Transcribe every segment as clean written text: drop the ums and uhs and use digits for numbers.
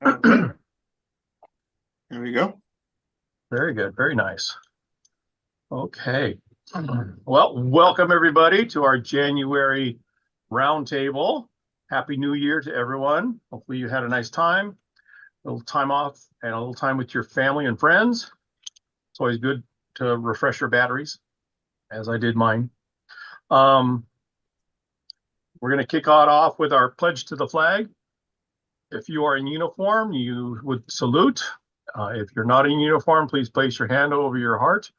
Okay. There we go. Very good. Very nice. Okay. Well, welcome everybody to our January roundtable. Happy New Year to everyone. Hopefully you had a nice time, a little time off, and a little time with your family and friends. It's always good to refresh your batteries, as I did mine. We're going to kick it off with our pledge to the flag. If you are in uniform, you would salute. If you're not in uniform, please place your hand over your heart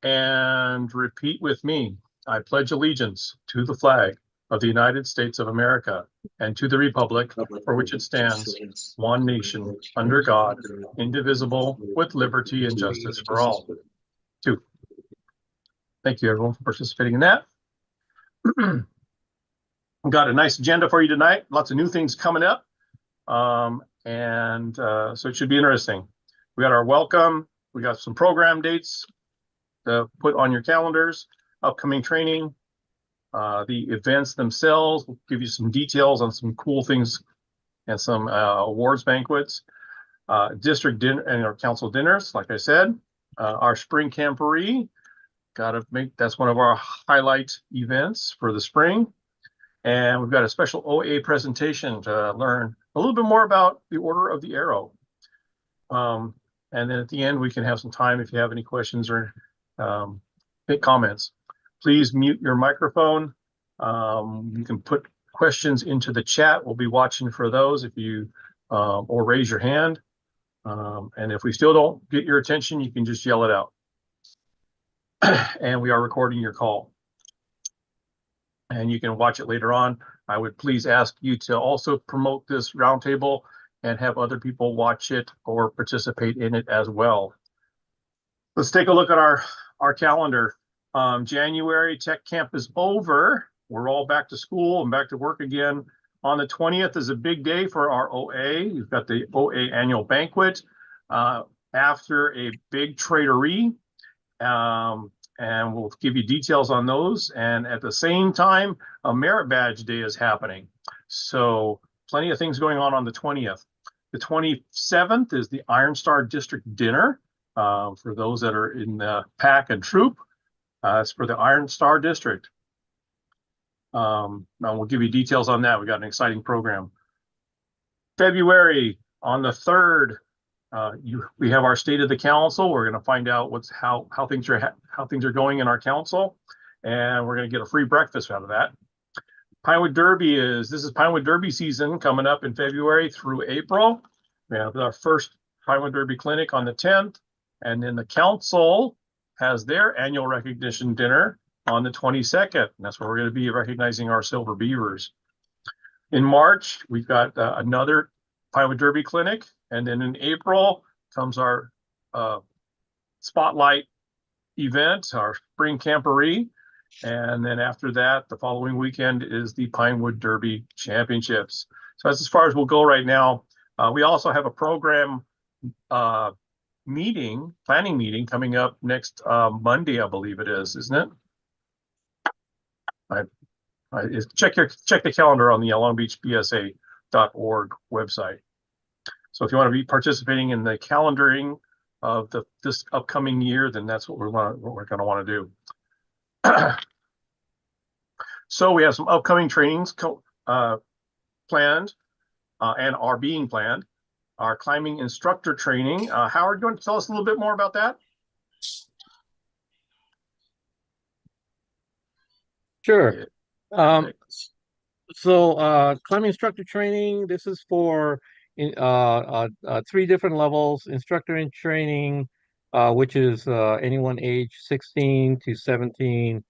and repeat with me. I pledge allegiance to the flag of the United States of America and to the republic for which it stands, one nation, under God, indivisible, with liberty and justice for all. Two. Thank you, everyone, for participating in that. We've got a nice agenda for you tonight. Lots of new things coming up. So it should be interesting. We got our welcome. We got some program dates to put on your calendars, upcoming training, the events themselves. We'll give you some details on some cool things and some awards banquets, district dinner and our council dinners, like I said, our spring camporee. That's one of our highlight events for the spring. And we've got a special OA presentation to learn a little bit more about the Order of the Arrow. And then at the end, we can have some time if you have any questions or comments. Please mute your microphone. You can put questions into the chat. We'll be watching for those if you or raise your hand. And if we still don't get your attention, you can just yell it out. And we are recording your call. And you can watch it later on. I would please ask you to also promote this roundtable and have other people watch it or participate in it as well. Let's take a look at our calendar. January Tech Camp is over. We're all back to school and back to work again. On the 20th is a big day for our OA. You've got the OA annual banquet after a big traderie. And we'll give you details on those. And at the same time, a merit badge day is happening. So plenty of things going on the 20th. The 27th is the Iron Star District Dinner for those that are in the pack and troop. It's for the Iron Star District. Now we'll give you details on that. We got an exciting program. February on the 3rd, we have our State of the Council. We're going to find out how things are going in our council, and we're going to get a free breakfast out of that. Pinewood Derby this is Pinewood Derby season coming up in February through April. We have our first Pinewood Derby clinic on the 10th, and then the council has their annual recognition dinner on the 22nd. And that's where we're going to be recognizing our Silver Beavers. In March, we've got another Pinewood Derby clinic. And then in April comes our spotlight event, our spring camporee. And then after that, the following weekend is the Pinewood Derby Championships. So that's as far as we'll go right now. We also have a program planning meeting coming up next Monday, I believe it is, isn't it? Check the calendar on the longbeachbsa.org website. So if you want to be participating in the calendaring of this upcoming year, then that's what we're going to want to do. So we have some upcoming trainings planned and are being planned. Our climbing instructor training. Howard, do you want to tell us a little bit more about that? Sure. Climbing instructor training, this is for 3 different levels. Instructor in training, which is anyone age 16 to 17.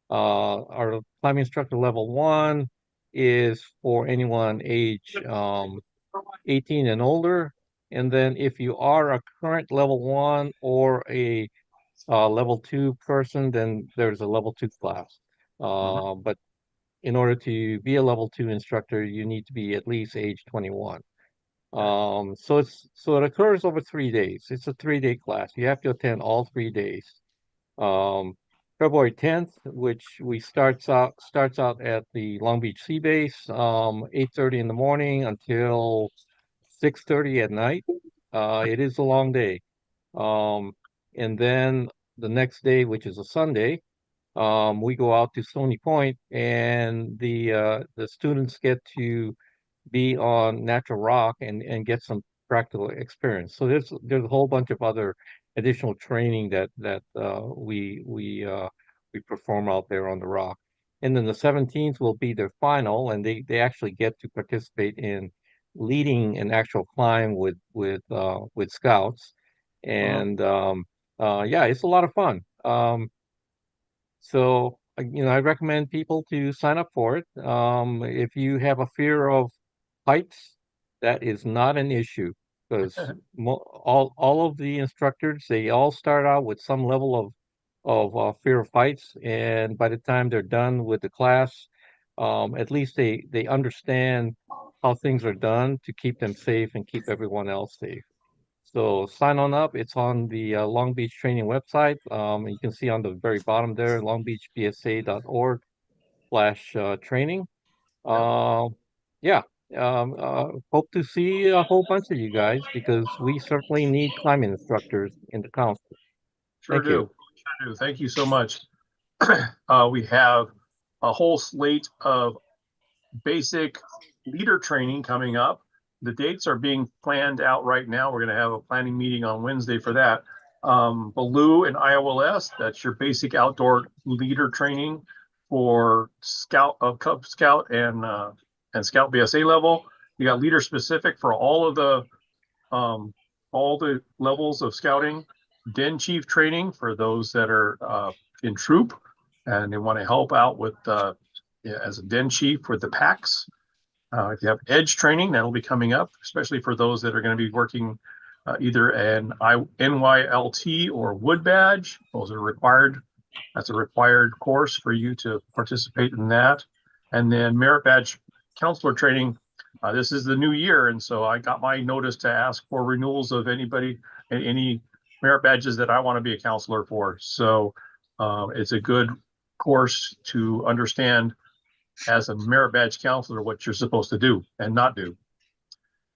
Our climbing instructor level 1 is for anyone age 18 and older. And then if you are a current level 1 or a level 2 person, then there's a level 2 class. But in order to be a level 2 instructor, you need to be at least age 21. So it occurs over 3 days. It's a 3-day class. You have to attend all 3 days. February 10th, which starts out at the Long Beach Sea Base, 8:30 in the morning until 6:30 at night. It is a long day. And then the next day, which is a Sunday, we go out to Stony Point, and the students get to be on natural rock and get some practical experience. So there's a whole bunch of other additional training that we perform out there on the rock. And then the 17th will be their final, and they actually get to participate in leading an actual climb with scouts. Wow. And yeah, it's a lot of fun. So, I recommend people to sign up for it. If you have a fear of heights, that is not an issue because all of the instructors, they all start out with some level of fear of heights, and by the time they're done with the class, at least they understand how things are done to keep them safe and keep everyone else safe. So sign on up. It's on the Long Beach Training website. You can see on the very bottom there, longbeachbsa.org/training. Yeah, Uh, yeah. Hope to see a whole bunch of you guys because we certainly need climbing instructors in the council. sure Thank you. do. Sure do. Thank you so much. We have a whole slate of basic leader training coming up. The dates are being planned out right now. We're going to have a planning meeting on Wednesday for that. Baloo and IOLS, that's your basic outdoor leader training for Cub Scout and Scout BSA level. You got leader specific for all the levels of scouting. Den chief training for those that are in troop and they want to help out with as a den chief with the packs. If you have edge training, that'll be coming up, especially for those that are going to be working either an NYLT or Wood Badge. Those are required. That's a required course for you to participate in that. And then Merit Badge Counselor Training. This is the new year, and so I got my notice to ask for renewals of anybody and any merit badges that I want to be a counselor for. So it's a good course to understand as a merit badge counselor what you're supposed to do and not do.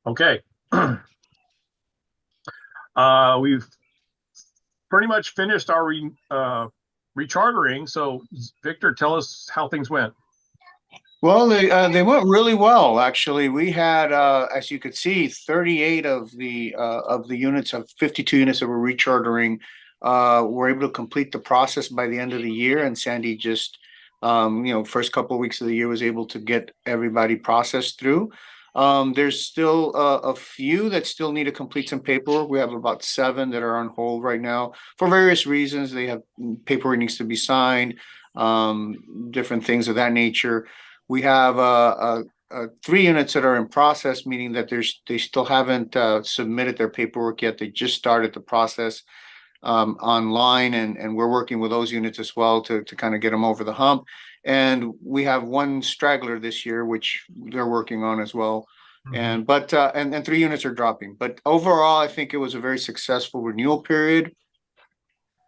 Okay. We've pretty much finished our rechartering. So Victor, tell us how things went. Well, they went really well, actually. We had, as you could see, 38 of the units of 52 units that were rechartering were able to complete the process by the end of the year. And Sandy just, first couple of weeks of the year was able to get everybody processed through. There's still a few that still need to complete some paperwork. We have about 7 that are on hold right now for various reasons. They have paperwork needs to be signed, different things of that nature. We have 3 units that are in process, meaning that they still haven't submitted their paperwork yet. They just started the process online, and we're working with those units as well to kind of get them over the hump. And we have 1 straggler this year, which they're working on as well. And 3 units are dropping. But overall, I think it was a very successful renewal period.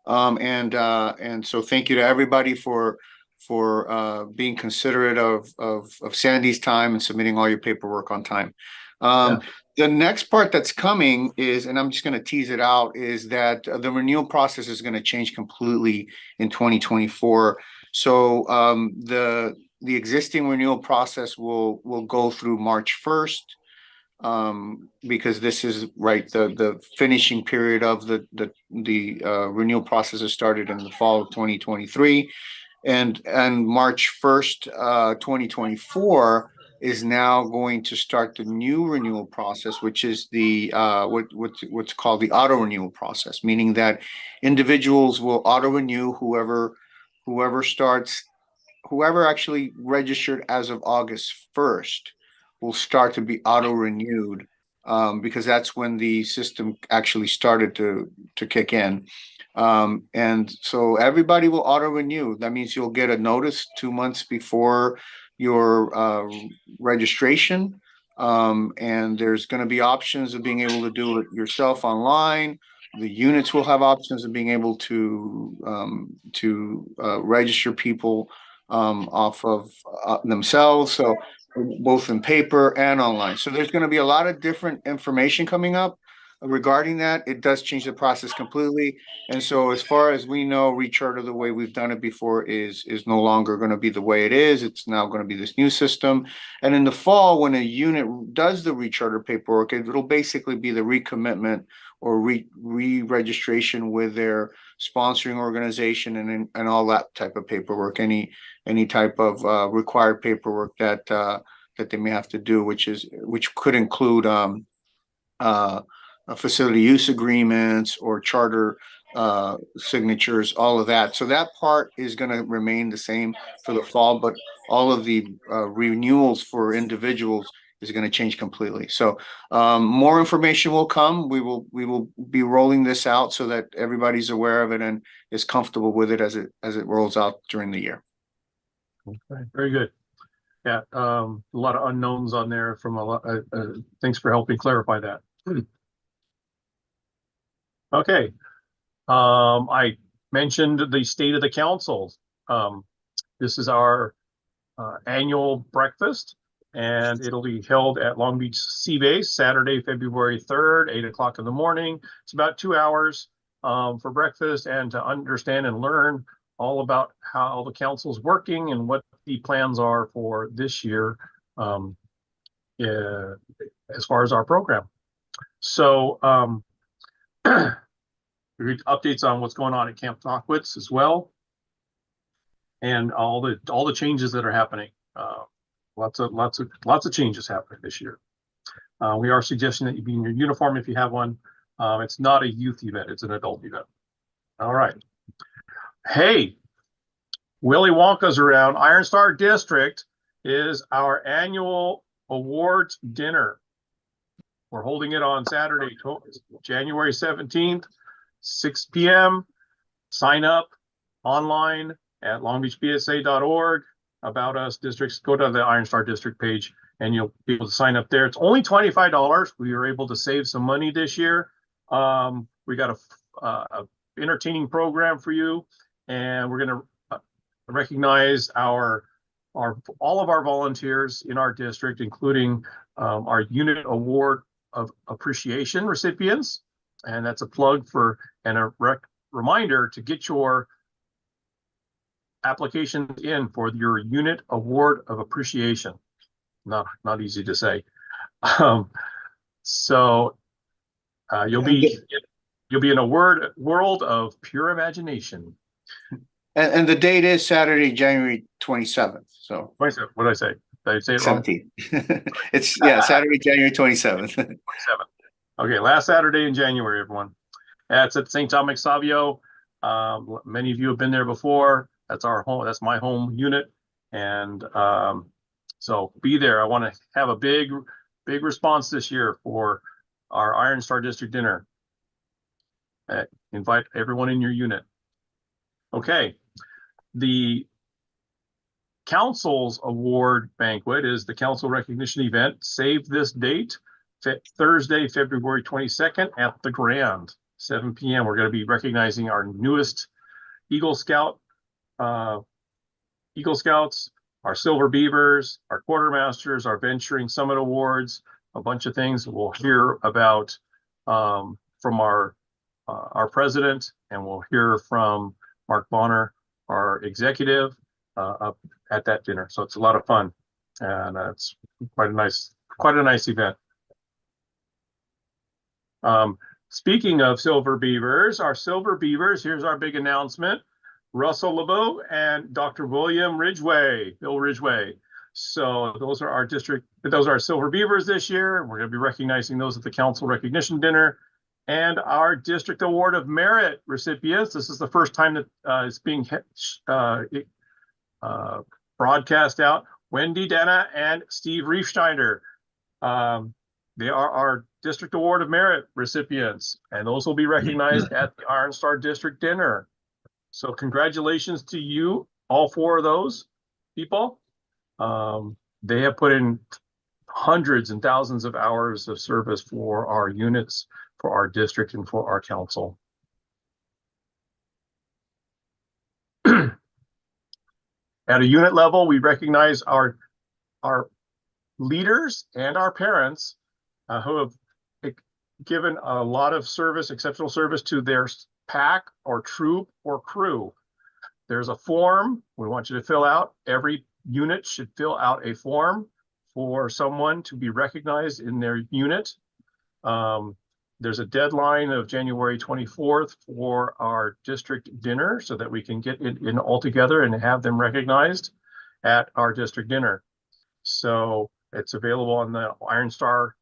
And so thank you to everybody for being considerate of Sandy's time and submitting all your paperwork on time. The next part that's coming is, and I'm just going to tease it out, is that the renewal process is going to change completely in 2024. So the existing renewal process will go through March 1st. Because this is the finishing period of the renewal process has started in the fall of 2023, and March 1st, 2024 is now going to start the new renewal process, which is the what's called the auto renewal process, meaning that individuals will auto renew whoever actually registered as of August 1st will start to be auto renewed, because that's when the system actually started to kick in. And so everybody will auto renew. That means you'll get a notice 2 months before your registration. And there's going to be options of being able to do it yourself online. The units will have options of being able to register people off of themselves. So both in paper and online. So there's going to be a lot of different information coming up regarding that. It does change the process completely. And so as far as we know, recharter the way we've done it before is no longer going to be the way it is. It's now going to be this new system. And in the fall, when a unit does the recharter paperwork, it'll basically be the recommitment or re-registration with their sponsoring organization and all that type of paperwork, any type of required paperwork that they may have to do, which could include facility use agreements or charter signatures, all of that. So that part is going to remain the same for the fall, but all of the renewals for individuals is going to change completely. So more information will come. We will be rolling this out so that everybody's aware of it and is comfortable with it as it rolls out during the year. Okay, very good. Yeah, a lot of unknowns on there from a lot. Thanks for helping clarify that. Okay, I mentioned the state of the councils. This is our annual breakfast, and it'll be held at Long Beach Sea Base Saturday, February 3rd, 8 o'clock in the morning. It's about 2 hours for breakfast and to understand and learn all about how the council's working and what the plans are for this year as far as our program. So updates on what's going on at Camp Knockwitz as well, and all the changes that are happening. Lots of changes happening this year. We are suggesting that you be in your uniform if you have one. It's not a youth event; it's an adult event. All right. Hey, Willy Wonka's around. Iron Star District is our annual awards dinner. We're holding it on Saturday, January 17th, 6 p.m. Sign up online at longbeachbsa.org. About Us districts. Go to the Iron Star District page and you'll be able to sign up there. It's only $25. We were able to save some money this year. We got a entertaining program for you, and we're going to recognize all of our volunteers in our district, including our unit award of appreciation recipients. And that's a plug for and a reminder to get your applications in for your unit award of appreciation. Not easy to say. So you'll be in a world of pure imagination. And the date is Saturday, January 27th. So 27th. What did I say? Did I say it wrong? 17th. It's Saturday, January 27th. 27th. Okay, last Saturday in January, everyone. That's at St. Thomas Savio. Many of you have been there before. That's our home. That's my home unit, and so be there. I want to have a big response this year for our Iron Star District dinner. Invite everyone in your unit. Okay, the Council's award banquet is the council recognition event. Save this date, Thursday, February 22nd at the Grand, 7 p.m. We're going to be recognizing our newest Eagle Scouts, our Silver Beavers, our Quartermasters, our Venturing Summit Awards, a bunch of things we'll hear about from our president, and we'll hear from Mark Bonner, our executive, at that dinner. So it's a lot of fun, and it's quite a nice event. Speaking of Silver Beavers, here's our big announcement. Russell LeBeau and Dr. Bill Ridgway. So those are our Silver Beavers this year. We're going to be recognizing those at the council recognition dinner. And our District Award of Merit recipients. This is the first time that it's being broadcast out. Wendy Dana and Steve Riefschneider. They are our District Award of Merit recipients, and those will be recognized at the Iron Star District dinner. So congratulations to you, all four of those people. They have put in hundreds and thousands of hours of service for our units, for our district, and for our council. At a unit level, we recognize our leaders and our parents who have given a lot of service, exceptional service to their pack or troop or crew. There's a form we want you to fill out. Every unit should fill out a form for someone to be recognized in their unit. There's a deadline of January 24th for our district dinner so that we can get it in all together and have them recognized at our district dinner. So it's available on the Iron Star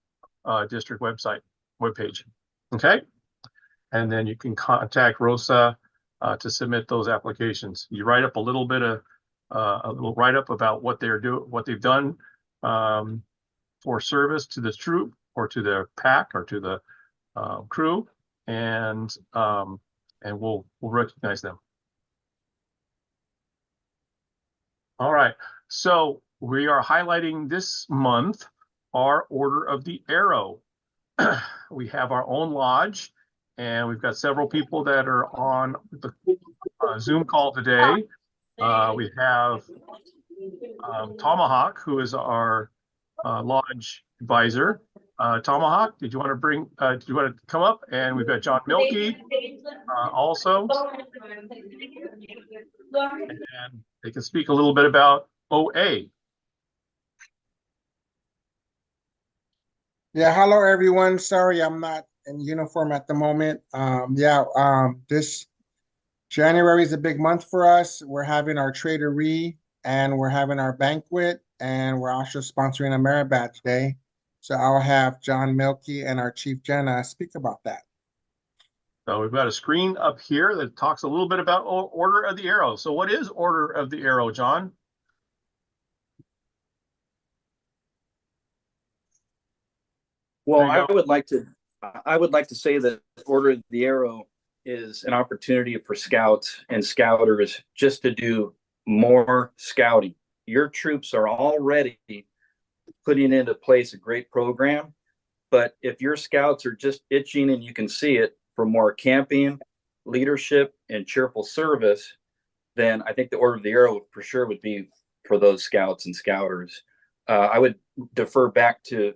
district webpage. Okay. And then you can contact Rosa to submit those applications. You write up a little bit of a little write-up about what they've done for service to the troop or to the pack or to the crew, and we'll recognize them. All right, so we are highlighting this month our Order of the Arrow. We have our own lodge, and we've got several people that are on the Zoom call today. We have Tomahawk, who is our lodge advisor. Tomahawk, did you want to come up? And we've got John Milkey also. And they can speak a little bit about OA. Yeah, hello everyone. Sorry, I'm not in uniform at the moment. This January is a big month for us. We're having our traderie and we're having our banquet, and we're also sponsoring a merit badge day. So I'll have John Milkey and our Chief Jenna speak about that. So we've got a screen up here that talks a little bit about Order of the Arrow. So what is Order of the Arrow, John? Well, I would like to say that Order of the Arrow is an opportunity for scouts and scouters just to do more scouting. Your troops are already putting into place a great program, but if your scouts are just itching, and you can see it, for more camping, leadership, and cheerful service, then I think the Order of the Arrow for sure would be for those scouts and scouters. I would defer back to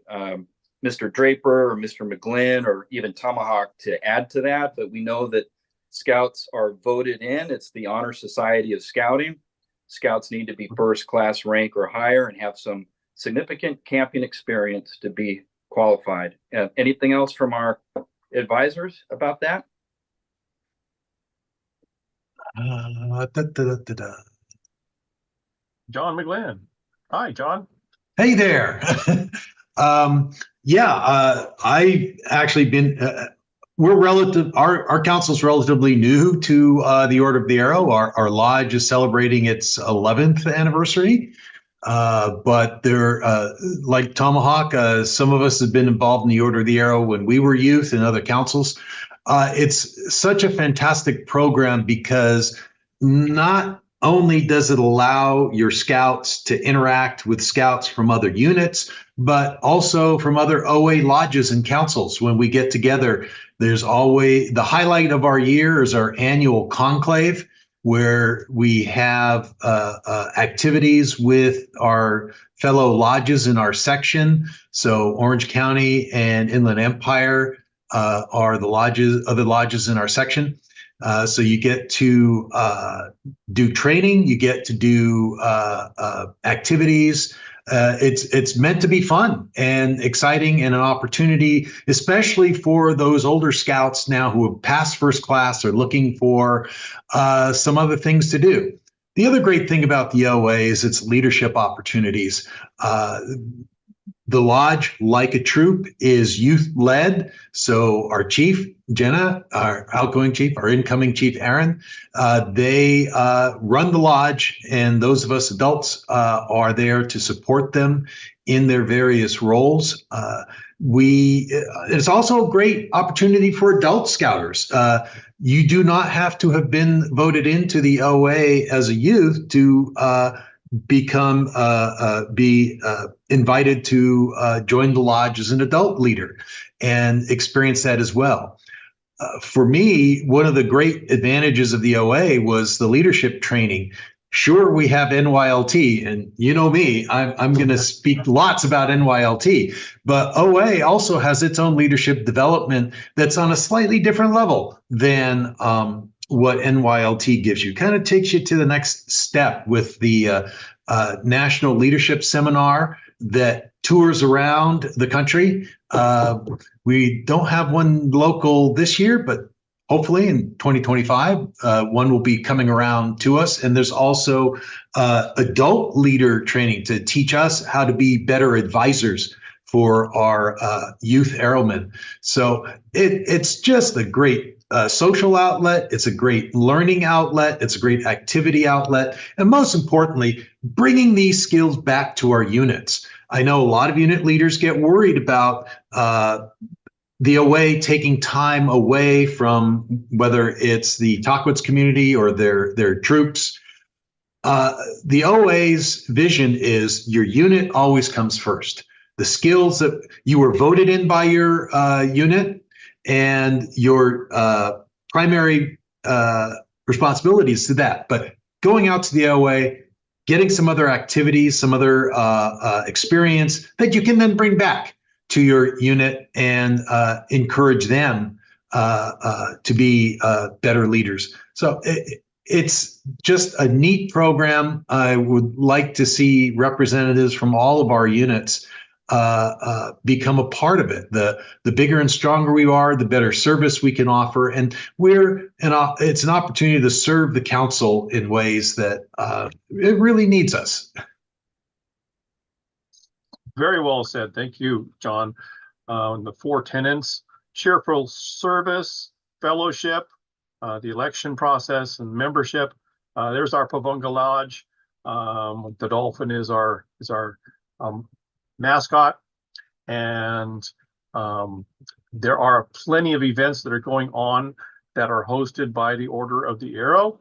Mr. Draper or Mr. McGlynn or even Tomahawk to add to that, but we know that scouts are voted in. It's the Honor Society of Scouting. Scouts need to be first class rank or higher and have some significant camping experience to be qualified. Anything else from our advisors about that? John McGlynn. Hi, John. Hey there. I actually been, our council's relatively new to the Order of the Arrow. Our lodge is celebrating its 11th anniversary. But they're like Tomahawk, some of us have been involved in the Order of the Arrow when we were youth and other councils. It's such a fantastic program because not only does it allow your scouts to interact with scouts from other units, but also from other OA lodges and councils. When we get together, there's always the highlight of our year is our annual conclave, where we have activities with our fellow lodges in our section. So Orange County and Inland Empire are the other lodges in our section. So you get to do training, you get to do activities. It's meant to be fun and exciting and an opportunity, especially for those older scouts now who have passed first class or looking for some other things to do. The other great thing about the OA is its leadership opportunities. The lodge, like a troop, is youth-led. So our chief, Jenna, our outgoing chief, our incoming chief, Aaron, they run the lodge, and those of us adults are there to support them in their various roles. It's also a great opportunity for adult scouters. You do not have to have been voted into the OA as a youth to be invited to join the lodge as an adult leader and experience that as well. For me, one of the great advantages of the OA was the leadership training. Sure, we have NYLT, and you know me, I'm going to speak lots about NYLT, but OA also has its own leadership development that's on a slightly different level than what NYLT gives you. Kind of takes you to the next step with the National Leadership Seminar that tours around the country. We don't have one local this year, but hopefully in 2025, one will be coming around to us. And there's also adult leader training to teach us how to be better advisors for our youth airmen. So it's just a great social outlet. It's a great learning outlet. It's a great activity outlet. And most importantly, bringing these skills back to our units. I know a lot of unit leaders get worried about the OA taking time away from whether it's the Tahquitz community or their troops. The OA's vision is your unit always comes first. The skills that you were voted in by your unit and your primary responsibilities to that. But going out to the OA, getting some other activities, some other experience that you can then bring back to your unit and encourage them to be better leaders. So it's just a neat program. I would like to see representatives from all of our units become a part of it. The bigger and stronger we are, the better service we can offer. And it's an opportunity to serve the council in ways that it really needs us. Very well said. Thank you, John. The 4 tenets: cheerful service, fellowship, the election process, and membership. There's our Pavunga Lodge. The dolphin is our mascot, and there are plenty of events that are going on that are hosted by the Order of the Arrow.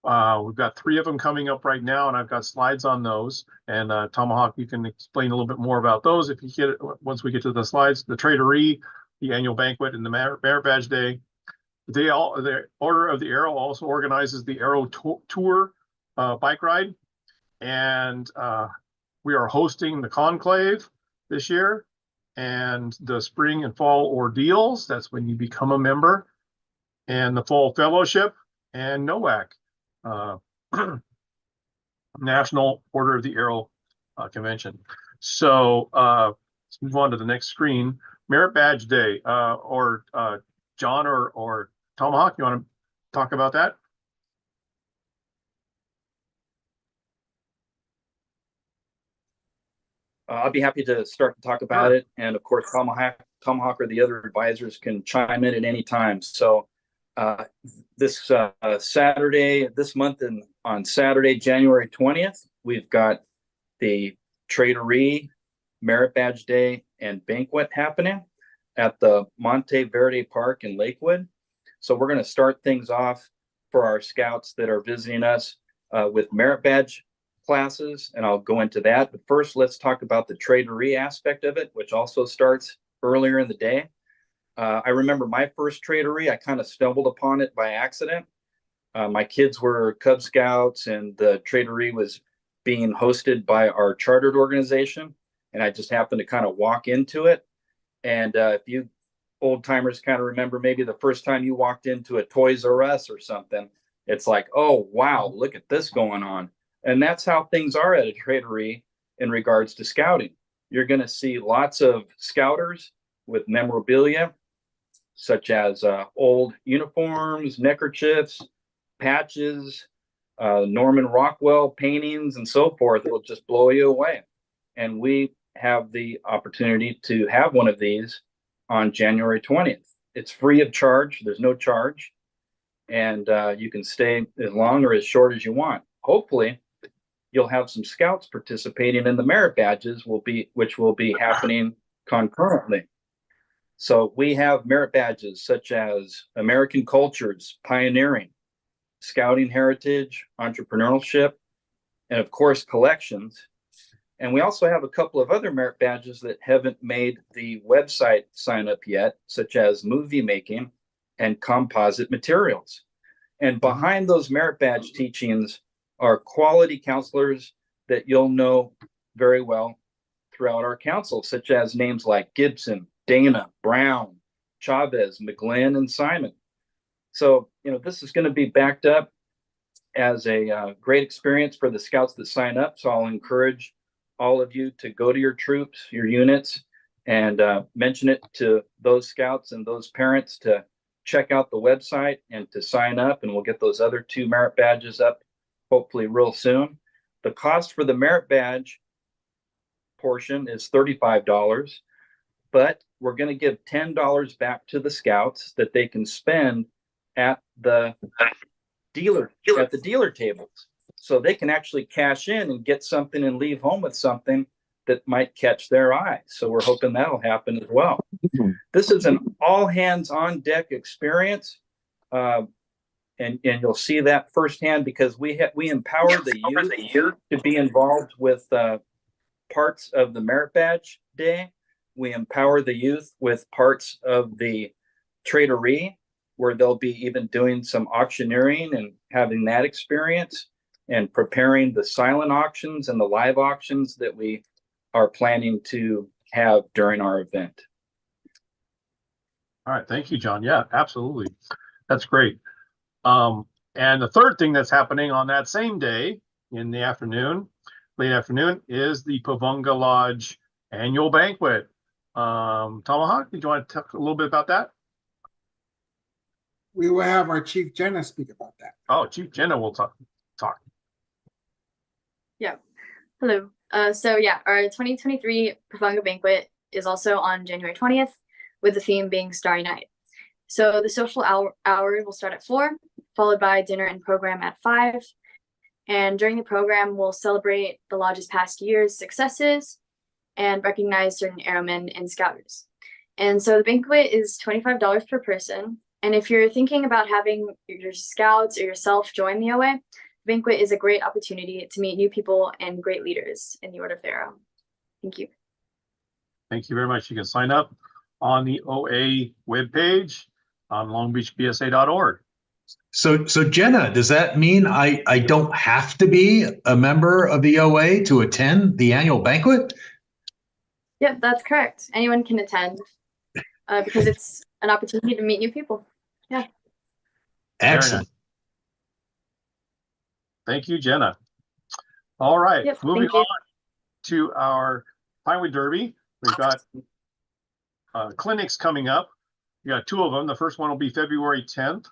We've got 3 of them coming up right now, and I've got slides on those. And Tomahawk, you can explain a little bit more about those if you get it once we get to the slides. The Traderie, the annual banquet, and the Merit Badge Day. The Order of the Arrow also organizes the Arrow Tour bike ride, and we are hosting the Conclave this year, and the Spring and Fall Ordeals. That's when you become a member, and the Fall Fellowship, and NOAC. National Order of the Arrow Convention. So let's move on to the next screen. Merit Badge Day, or John or Tomahawk, you want to talk about that? I'll be happy to start to talk about it. And of course, Tomahawk or the other advisors can chime in at any time. So this Saturday, this month, and on Saturday, January 20th, we've got the Traderie, Merit Badge Day, and Banquet happening at the Monte Verde Park in Lakewood. So we're going to start things off for our scouts that are visiting us with Merit Badge classes, and I'll go into that. But first, let's talk about the Traderie aspect of it, which also starts earlier in the day. I remember my first Traderie, I kind of stumbled upon it by accident. My kids were Cub Scouts, and the Traderie was being hosted by our chartered organization, and I just happened to kind of walk into it. And if you old timers kind of remember, maybe the first time you walked into a Toys R Us or something, it's like, oh, wow, look at this going on. And that's how things are at a Traderie in regards to scouting. You're going to see lots of scouters with memorabilia, such as old uniforms, neckerchiefs, patches, Norman Rockwell paintings, and so forth. It'll just blow you away. And we have the opportunity to have one of these on January 20th. It's free of charge. There's no charge. And you can stay as long or as short as you want. Hopefully, you'll have some scouts participating in the merit badges, which will be happening concurrently. So we have merit badges such as American Cultures, Pioneering, Scouting Heritage, Entrepreneurship, and of course, Collections. And we also have a couple of other merit badges that haven't made the website sign up yet, such as Movie Making and Composite Materials. And behind those merit badge teachings are quality counselors that you'll know very well throughout our council, such as names like Gibson, Dana, Brown, Chavez, McGlynn, and Simon. So, this is going to be backed up as a great experience for the scouts that sign up. So I'll encourage all of you to go to your troops, your units, and mention it to those scouts and those parents to check out the website and to sign up. And we'll get those other 2 merit badges up hopefully real soon. The cost for the merit badge portion is $35, but we're going to give $10 back to the scouts that they can spend at the dealer tables, so they can actually cash in and get something and leave home with something that might catch their eye. So we're hoping that'll happen as well. This is an all hands on deck experience, and you'll see that firsthand because we empower the youth to be involved with parts of the merit badge day. We empower the youth with parts of the traderie, where they'll be even doing some auctioneering and having that experience, and preparing the silent auctions and the live auctions that we are planning to have during our event. All right, thank you, John. Yeah, absolutely. That's great. And the third thing that's happening on that same day in the afternoon, late afternoon, is the Pavunga Lodge annual banquet. Tomahawk, did you want to talk a little bit about that? We will have our Chief Jenna speak about that. Oh, Chief Jenna will talk. Yeah. Hello. So yeah, our 2023 Pavunga banquet is also on January 20th, with the theme being Starry Night. So the social hour will start at 4, followed by dinner and program at 5. And during the program, we'll celebrate the lodge's past year's successes and recognize certain airmen and scouters. And so the banquet is $25 per person. And if you're thinking about having your scouts or yourself join the OA, the banquet is a great opportunity to meet new people and great leaders in the Order of the Arrow. Thank you. Thank you very much. You can sign up on the OA webpage on longbeachbsa.org. So Jenna, does that mean I don't have to be a member of the OA to attend the annual banquet? Yep, that's correct. Anyone can attend because it's an opportunity to meet new people. Yeah. Excellent. Thank you, Jenna. All right, Yep, moving on to our Pinewood Derby. We've got clinics coming up. We got 2 of them. The first one will be February 10th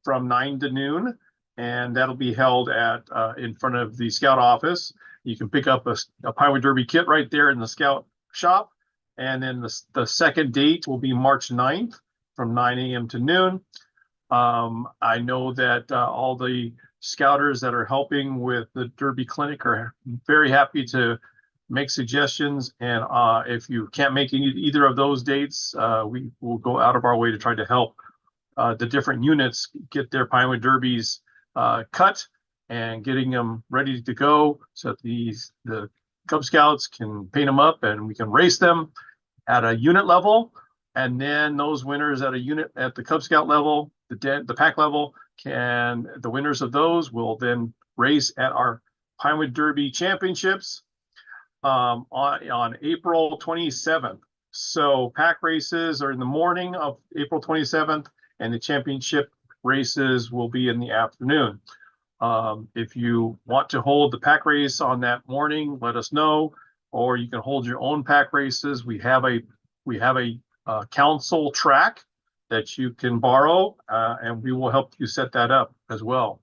from 9 to noon, and that'll be held at in front of the Scout office. You can pick up a Pinewood Derby kit right there in the Scout shop. And then the second date will be March 9th from 9 a.m. to noon. I know that all the Scouters that are helping with the Derby Clinic are very happy to make suggestions. And if you can't make either of those dates, we will go out of our way to try to help the different units get their Pinewood Derbies cut and getting them ready to go so that the Cub Scouts can paint them up and we can race them at a unit level. And then those winners at a unit at the Cub Scout level, the pack level, the winners of those will then race at our Pinewood Derby Championships on April 27th. So pack races are in the morning of April 27th, and the championship races will be in the afternoon. If you want to hold the pack race on that morning, let us know, or you can hold your own pack races. We have a council track that you can borrow, and we will help you set that up as well.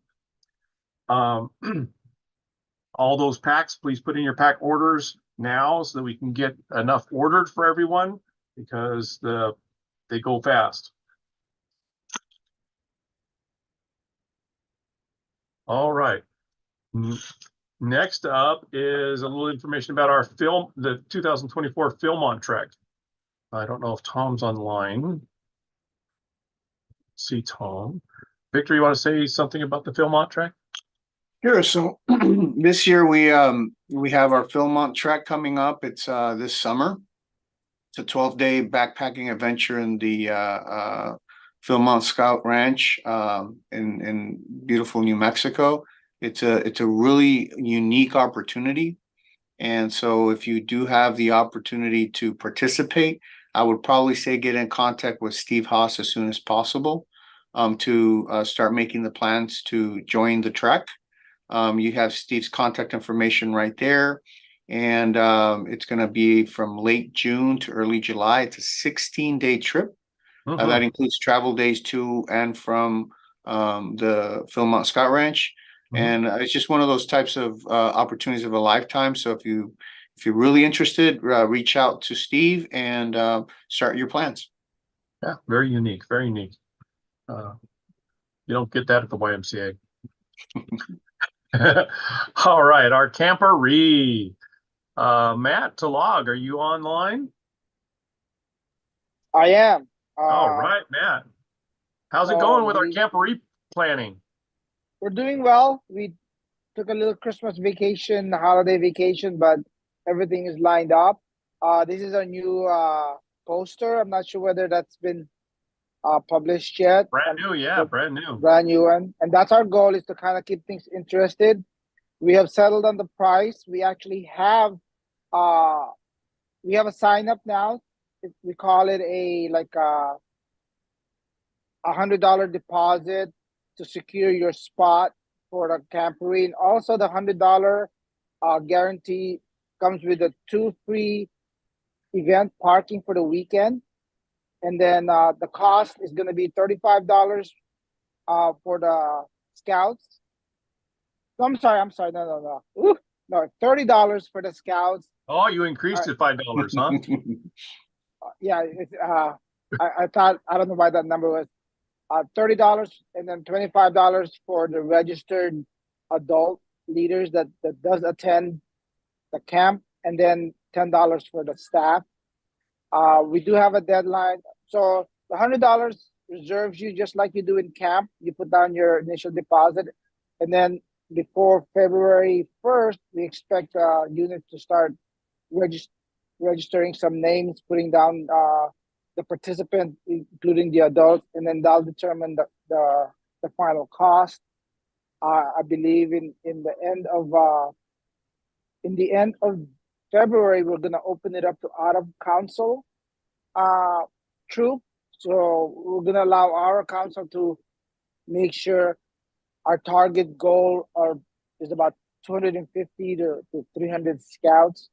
All those packs, please put in your pack orders now so that we can get enough ordered for everyone, because they go fast. All right. Next up is a little information about our the 2024 Film on Trek. I don't know if Tom's online. See Tom. Victor, you want to say something about the Philmont Trek? Sure. So this year we have our Philmont Trek coming up. It's this summer. It's a 12-day backpacking adventure in the Philmont Scout Ranch in beautiful New Mexico. It's a really unique opportunity. And so if you do have the opportunity to participate, I would probably say get in contact with Steve Haas as soon as possible to start making the plans to join the trek. You have Steve's contact information right there. And it's going to be from late June to early July. It's a 16-day trip. That includes travel days to and from the Philmont Scott Ranch. And it's just one of those types of opportunities of a lifetime. So if you're really interested, reach out to Steve and start your plans. Yeah, very unique, very unique. You don't get that at the YMCA. All right, our camperee. Matt Talog, are you online? I am. All right, Matt. How's it going with our camperee planning? We're doing well. We took a little Christmas vacation, holiday vacation, but everything is lined up. This is a new poster. I'm not sure whether that's been published yet. Brand new, yeah, brand new. Brand new one. And that's our goal, is to kind of keep things interested. We have settled on the price. We actually have a sign up now. We call it a $100 deposit to secure your spot for the camperine. And also the $100 guarantee comes with a 2 free event parking for the weekend. And then the cost is going to be $35 for the scouts. No, I'm sorry. No. Ooh, no, $30 for the scouts. Oh, you increased it $5, huh? Yeah, I thought, I don't know why that number was $30, and then $25 for the registered adult leaders that does attend the camp, and then $10 for the staff. We do have a deadline, so the $100 reserves you just like you do in camp. You put down your initial deposit, and then before February 1st, we expect units to start registering some names, putting down the participant, including the adults, and then that'll determine the final cost. I believe in the end of February, we're gonna open it up to out of council troop. So we're gonna allow our council to make sure our target goal is about 250 to 300 scouts,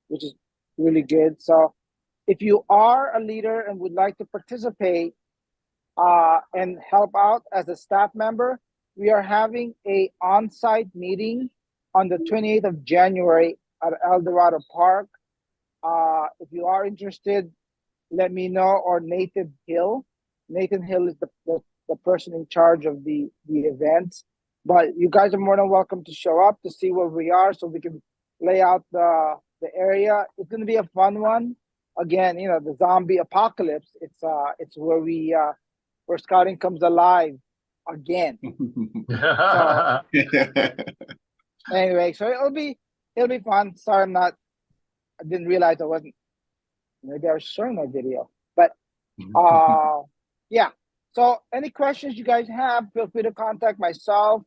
which is really good. So if you are a leader and would like to participate and help out as a staff member, we are having a on-site meeting on the 28th of January at El Dorado Park. If you are interested, let me know, or Nathan Hill. Nathan Hill is the person in charge of the events. But you guys are more than welcome to show up to see where we are, so we can lay out the area. It's going to be a fun one. Again, you know, the zombie apocalypse. It's where scouting comes alive again. So, anyway, so it'll be fun. Sorry, I didn't realize I wasn't. Maybe I was showing my video, but yeah. So any questions you guys have, feel free to contact myself.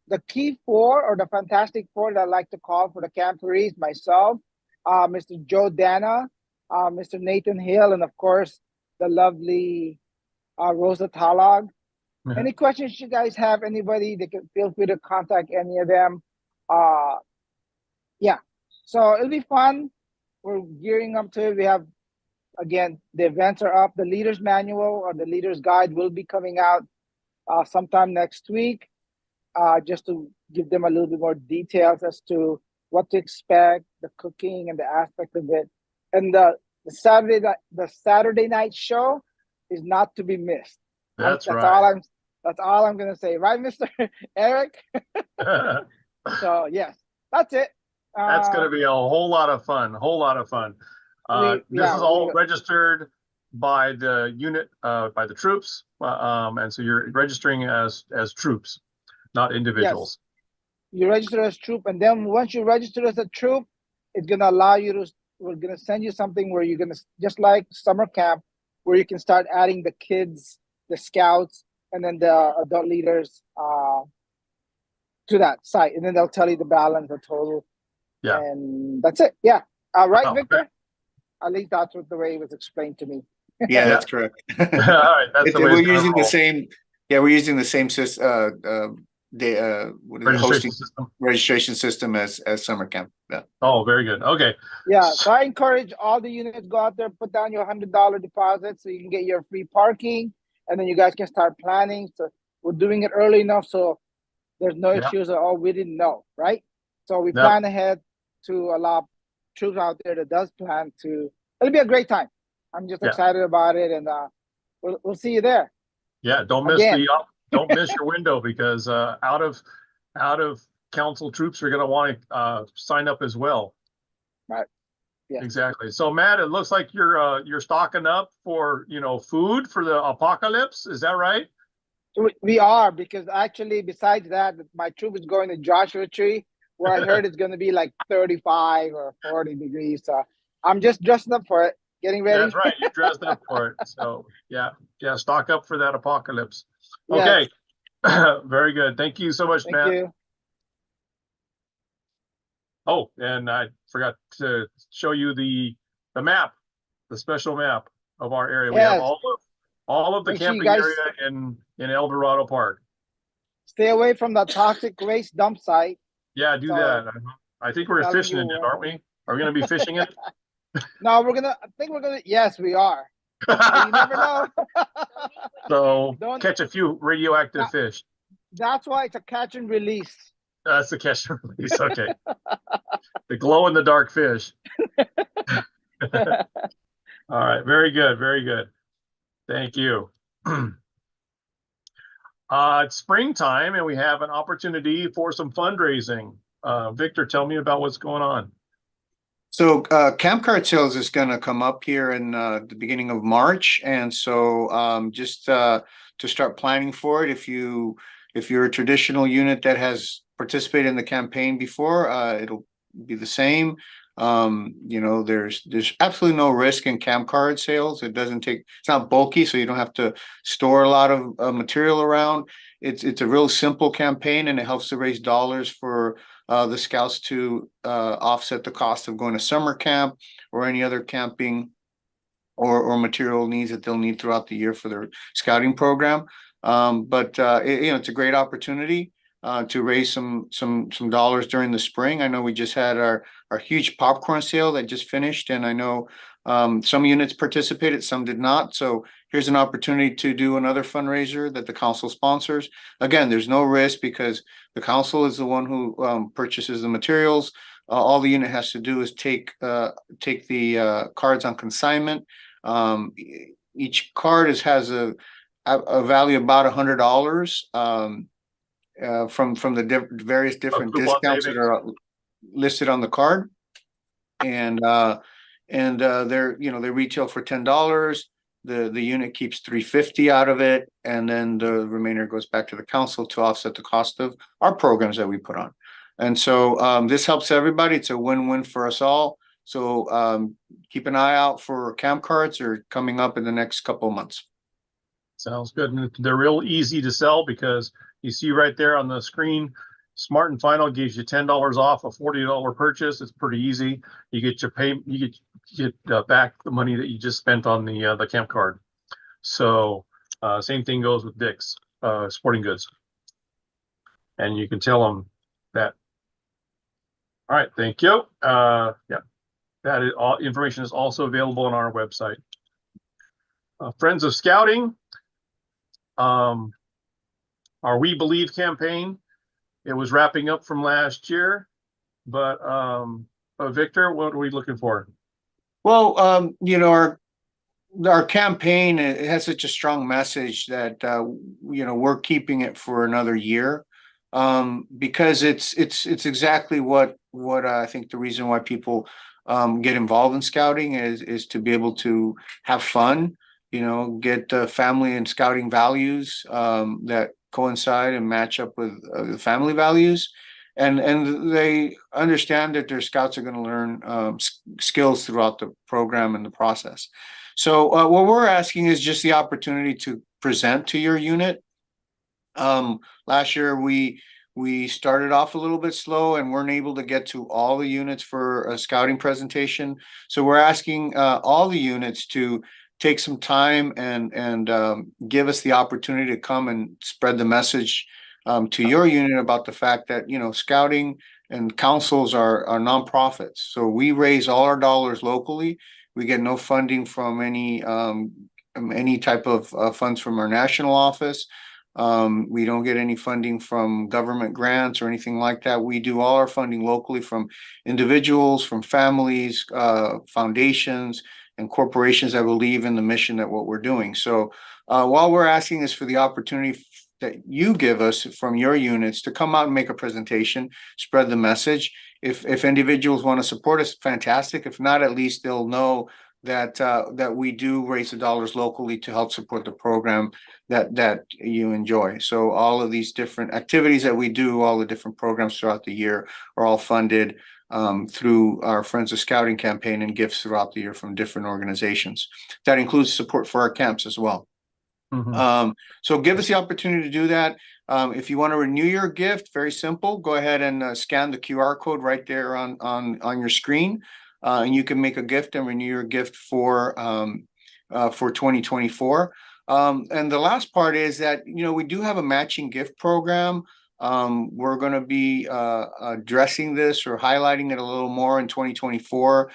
The key four, or the fantastic four that I like to call for the camperees, myself, Mr. Joe Dana, Mr. Nathan Hill, and of course, the lovely Rosa Talag. Any questions you guys have, anybody, they can feel free to contact any of them. Yeah, so it'll be fun. We're gearing up to it. We have, again, the events are up. The leader's manual or the leader's guide will be coming out sometime next week, just to give them a little bit more details as to what to expect, the cooking and the aspect of it. And the Saturday night show is not to be missed. That's right. That's all I'm gonna say, right, Mr. Eric? So yes, that's it. That's going to be a whole lot of fun. This is all registered by the unit, by the troops, and so you're registering as troops, not individuals. Yes. You register as troop, and then once you register as a troop, it's going to allow you to. We're going to send you something where you're going to, just like summer camp, where you can start adding the kids, the scouts, and then the adult leaders to that site, and then they'll tell you the balance, the total, Yeah. and that's it. Yeah. Right, Oh, Victor? At least that's what the way it was explained to me. Yeah, that's correct. All right, that's the way We're it's gonna using the roll. same, yeah, we're using the same system, what is it, hosting Registration system. registration system as summer camp. Yeah. Oh, very good. Okay. Yeah, so I encourage all the units, go out there, put down your $100 deposit so you can get your free parking, and then you guys can start planning. So we're doing it early enough so there's no Yeah. issues at all. We didn't know, right? So we Yeah. plan ahead to allow troops out there that does plan to. It'll be a great time. I'm just Yeah. excited about it, and we'll see you there. Yeah, don't miss Again. don't miss your window, because out of council troops are going to want to sign up as well. Right. Yeah. Exactly. So Matt, it looks like you're stocking up for, food for the apocalypse. Is that right? We are, because actually, besides that, my troop is going to Joshua Tree, where I heard it's going to be like 35 or 40 degrees. So I'm just dressing up for it, getting ready. That's right. You dressed up for it. So yeah, stock up for that apocalypse. Yes. Okay. Very good. Thank you so much, Thank Matt. you. Oh, and I forgot to show you the map, the special map of our area. We have Yes. all of the Make sure you camping guys- area in El Dorado Park. Stay away from the toxic waste dump site. Yeah, do So, that. I think we're telling fishing you in it, what- aren't we? Are we going to be fishing it? No, yes, we are. But you never know. So Don't- catch a few radioactive No. fish. That's why it's a catch and release. That's the catch and release. Okay. The glow in the dark fish. All right. Very good. Very good. Thank you. It's springtime and we have an opportunity for some fundraising. Victor, tell me about what's going on. So Camp Card Sales is going to come up here in the beginning of March, and so just to start planning for it, if you're a traditional unit that has participated in the campaign before, it'll be the same. There's absolutely no risk in Camp Card Sales. It's not bulky, so you don't have to store a lot of material around. It's a real simple campaign, and it helps to raise dollars for the scouts to offset the cost of going to summer camp or any other camping or material needs that they'll need throughout the year for their scouting program. It's a great opportunity to raise some dollars during the spring. I know we just had our huge popcorn sale that just finished, and I know some units participated, some did not. So here's an opportunity to do another fundraiser that the council sponsors. Again, there's no risk because the council is the one who purchases the materials. All the unit has to do is take the cards on consignment. Each card has a value of about $100 from the various different coupon discounts savings. that are listed on the card, and they retail for $10. The unit keeps $350 out of it, and then the remainder goes back to the council to offset the cost of our programs that we put on. And so this helps everybody. It's a win-win for us all. So keep an eye out for camp cards are coming up in the next couple of months. Sounds good. And they're real easy to sell because you see right there on the screen, Smart and Final gives you $10 off a $40 purchase. It's pretty easy. You get back the money that you just spent on the camp card. So same thing goes with Dick's Sporting Goods. And you can tell them that. All right, thank you. That is all information is also available on our website. Friends of Scouting, our We Believe campaign. It was wrapping up from last year, but Victor, what are we looking for? Well, our campaign, it has such a strong message that we're keeping it for another year, because it's exactly what I think the reason why people get involved in scouting is to be able to have fun, get family and scouting values that coincide and match up with the family values, and they understand that their scouts are going to learn skills throughout the program and the process. So what we're asking is just the opportunity to present to your unit. Last year we we started off a little bit slow and weren't able to get to all the units for a scouting presentation. So we're asking all the units to take some time and give us the opportunity to come and spread the message to your unit about the fact that, you know, scouting and councils are nonprofits. So we raise all our dollars locally. We get no funding from any type of funds from our national office. We don't get any funding from government grants or anything like that. We do all our funding locally from individuals, from families, foundations, and corporations that believe in the mission that what we're doing. So while we're asking is for the opportunity that you give us from your units to come out and make a presentation, spread the message. If individuals want to support us, fantastic. If not, at least they'll know that that we do raise the dollars locally to help support the program that you enjoy. So all of these different activities that we do, all the different programs throughout the year are all funded through our Friends of Scouting campaign and gifts throughout the year from different organizations. That includes support for our camps as well. So give us the opportunity to do that. If you want to renew your gift, very simple. Go ahead and scan the QR code right there on your screen, and you can make a gift and renew your gift for 2024. And the last part is that, you know, we do have a matching gift program. We're going to be addressing this or highlighting it a little more in 2024,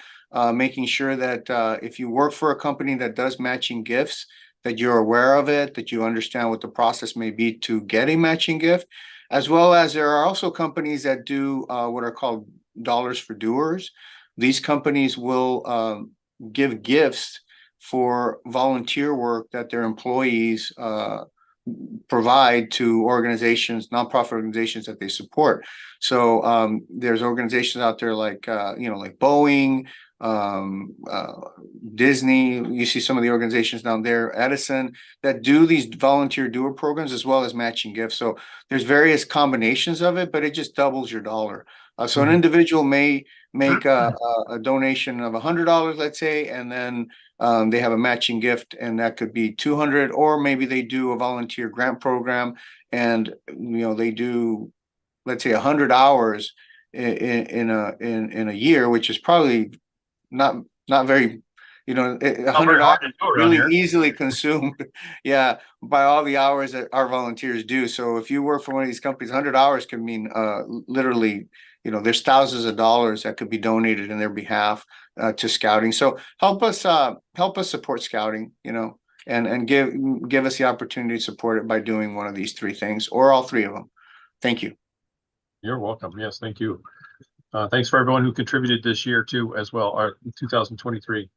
making sure that if you work for a company that does matching gifts, that you're aware of it, that you understand what the process may be to get a matching gift, as well as there are also companies that do what are called dollars for doers. These companies will give gifts for volunteer work that their employees provide to organizations, nonprofit organizations that they support. So there's organizations out there like, you know, like Boeing, Disney. You see some of the organizations down there, Edison, that do these volunteer doer programs as well as matching gifts. So there's various combinations of it, but it just doubles your dollar. So an individual may make a donation of $100, let's say, and then they have a matching gift, and that could be $200, or maybe they do a volunteer grant program, and you know they do, let's say, 100 hours in a year, which is probably not very, you know, 100 hours really easily consumed, yeah, by all the hours that our volunteers do. So if you work for one of these companies, 100 hours can mean literally, you know, there's thousands of dollars that could be donated in their behalf to scouting. So help us support scouting, you know, and give us the opportunity to support it by doing one of these three things or all three of them. Thank you. You're welcome. Yes, thank you. Thanks for everyone who contributed this year too, as well, 2023.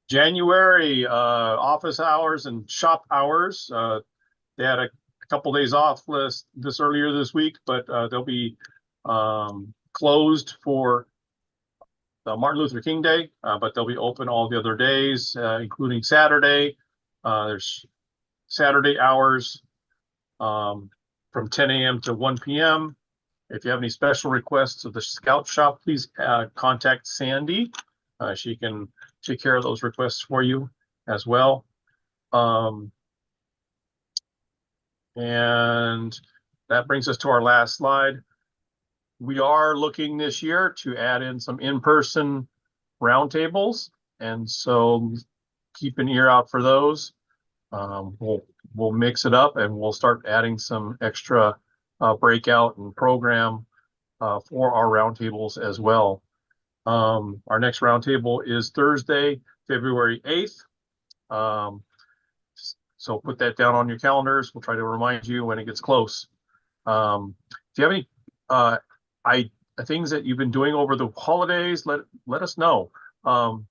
January, office hours and shop hours. They had a couple days off this earlier this week, but they'll be closed for the Martin Luther King Day, but they'll be open all the other days, including Saturday. There's Saturday hours from 10 a.m. to 1 p.m. If you have any special requests of the Scout Shop, please contact Sandy. She can take care of those requests for you as well. And that brings us to our last slide. We are looking this year to add in some in-person roundtables, and so keep an ear out for those. We'll mix it up, and we'll start adding some extra breakout and program for our roundtables as well. Our next roundtable is Thursday, February 8th. So put that down on your calendars. We'll try to remind you when it gets close. If you have any things that you've been doing over the holidays, let us know. Do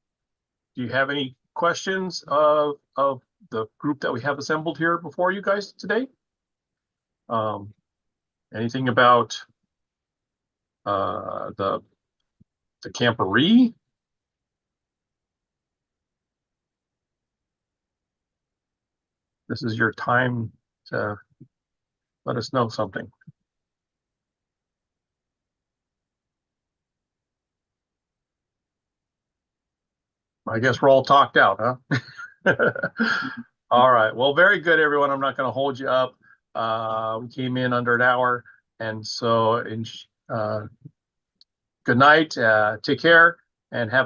you have any questions of the group that we have assembled here before you guys today? Anything about the camporee? This is your time to let us know something. I guess we're all talked out, huh? All right. Well, very good, everyone. I'm not going to hold you up. We came in under an hour. And so, good night, take care, and have